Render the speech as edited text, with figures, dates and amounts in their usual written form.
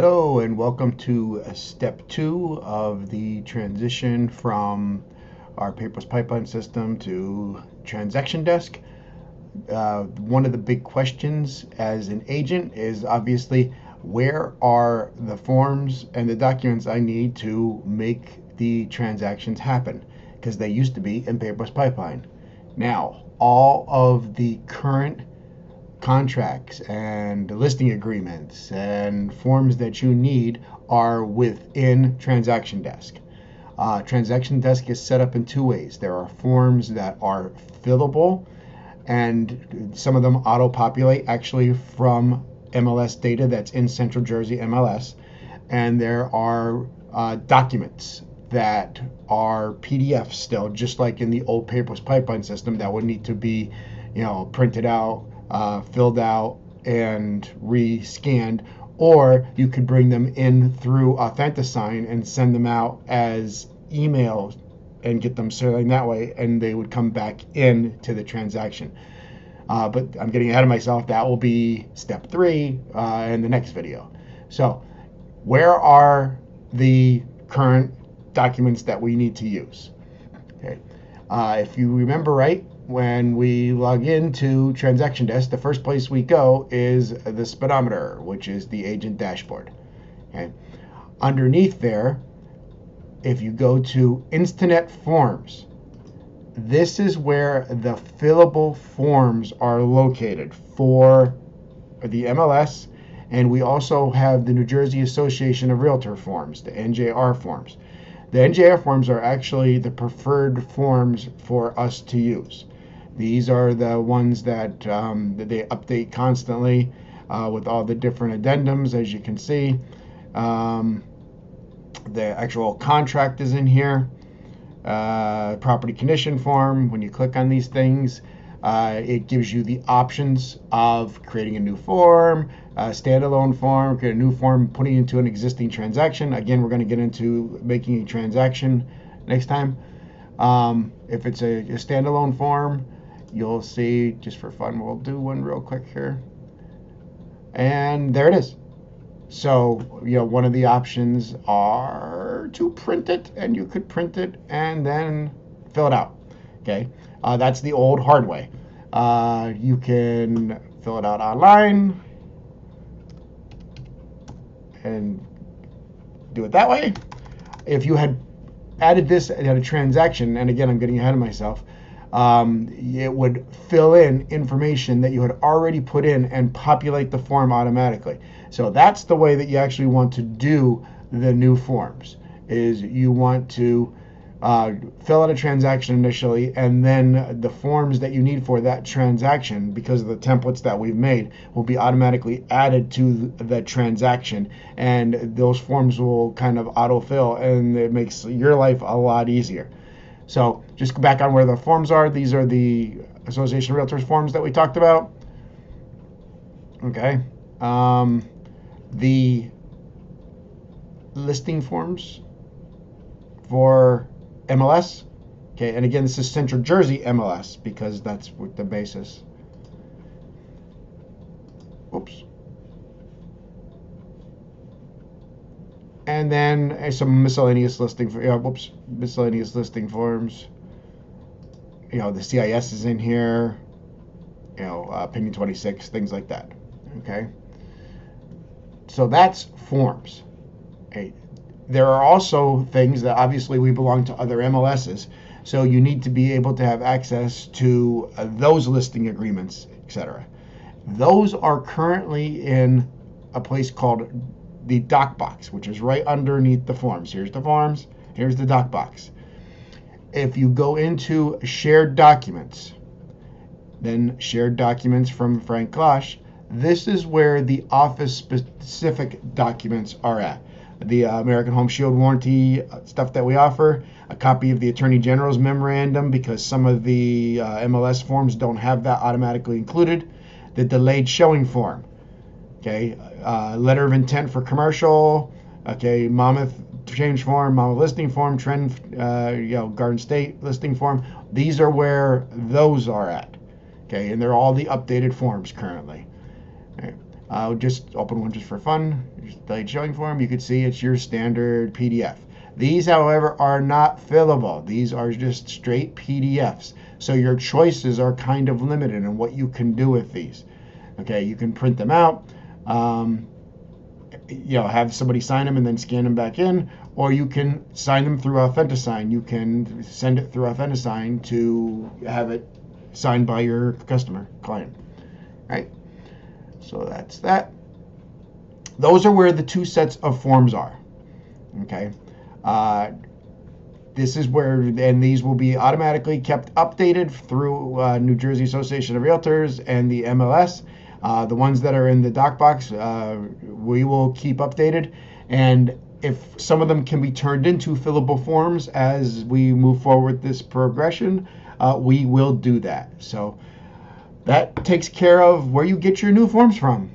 Hello and welcome to step 2 of the transition from our paperless pipeline system to TrnsactionDesk. One of the big questions as an agent is obviously where are the forms and the documents I need to make the transactions happen, because they used to be in paperless pipeline. Now, all of the current contracts and listing agreements and forms that you need are within TrnsactionDesk. TrnsactionDesk is set up in two ways. There are forms that are fillable, and some of them auto-populate actually from MLS data that's in Central Jersey MLS. And there are documents that are PDFs still, just like in the old paperless pipeline system, that would need to be, printed out, filled out, and re-scanned, or you could bring them in through AuthentiSign and send them out as emails and get them certified that way, and they would come back in to the transaction. But I'm getting ahead of myself. That will be step 3 in the next video. So where are the current documents that we need to use? Okay. If you remember right, when we log into TrnsactionDesk, the first place we go is the speedometer, which is the agent dashboard. Okay. Underneath there, if you go to Instanet Forms, this is where the fillable forms are located for the MLS, and we also have the New Jersey Association of Realtor forms, the NJR forms. The NJR forms are actually the preferred forms for us to use. These are the ones that they update constantly with all the different addendums, as you can see. The actual contract is in here. Property condition form. When you click on these things, it gives you the options of creating a new form, a standalone form, create a new form, putting it into an existing transaction. Again, we're going to get into making a transaction next time. If it's a standalone form, you'll see, just for fun, we'll do one real quick here. And there it is. So, one of the options are to print it, and you could print it and then fill it out. Okay, that's the old hard way. You can fill it out online and do it that way. If you had added this at a transaction, and again, I'm getting ahead of myself, it would fill in information that you had already put in and populate the form automatically. So that's the way that you actually want to do the new forms, is you want to fill out a transaction initially, and then the forms that you need for that transaction, because of the templates that we've made, will be automatically added to the transaction, and those forms will kind of autofill, and it makes your life a lot easier. So just go back on where the forms are. These are the Association of Realtors forms that we talked about. Okay. The listing forms for MLS. Okay, and again, this is Central Jersey MLS because that's what the basis. Oops. And then some miscellaneous listing for miscellaneous listing forms. The CIS is in here. Opinion 26, things like that. Okay. So that's forms. Okay. There are also things that obviously we belong to other MLSs, so you need to be able to have access to those listing agreements, etc. Those are currently in a place called the doc box, which is right underneath the forms. Here's the forms, here's the doc box. If you go into shared documents, then shared documents from Frank Klosh, this is where the office specific documents are at. The American Home Shield warranty stuff that we offer, a copy of the Attorney General's memorandum, because some of the MLS forms don't have that automatically included, the delayed showing form, okay, letter of intent for commercial, okay, Monmouth change form, Monmouth listing form, Garden State listing form. These are where those are at, okay, and they're all the updated forms currently. Okay. Just open one just for fun. Just delayed showing form. You can see it's your standard PDF. These, however, are not fillable. These are just straight PDFs. So your choices are kind of limited in what you can do with these. Okay, you can print them out, have somebody sign them and then scan them back in, or you can sign them through Authentisign. You can send it through Authentisign to have it signed by your customer, client, right? So that's that. Those are where the two sets of forms are, okay? This is where, and these will be automatically kept updated through New Jersey Association of Realtors and the MLS. The ones that are in the doc box, we will keep updated. And if some of them can be turned into fillable forms as we move forward this progression, we will do that. So that takes care of where you get your new forms from.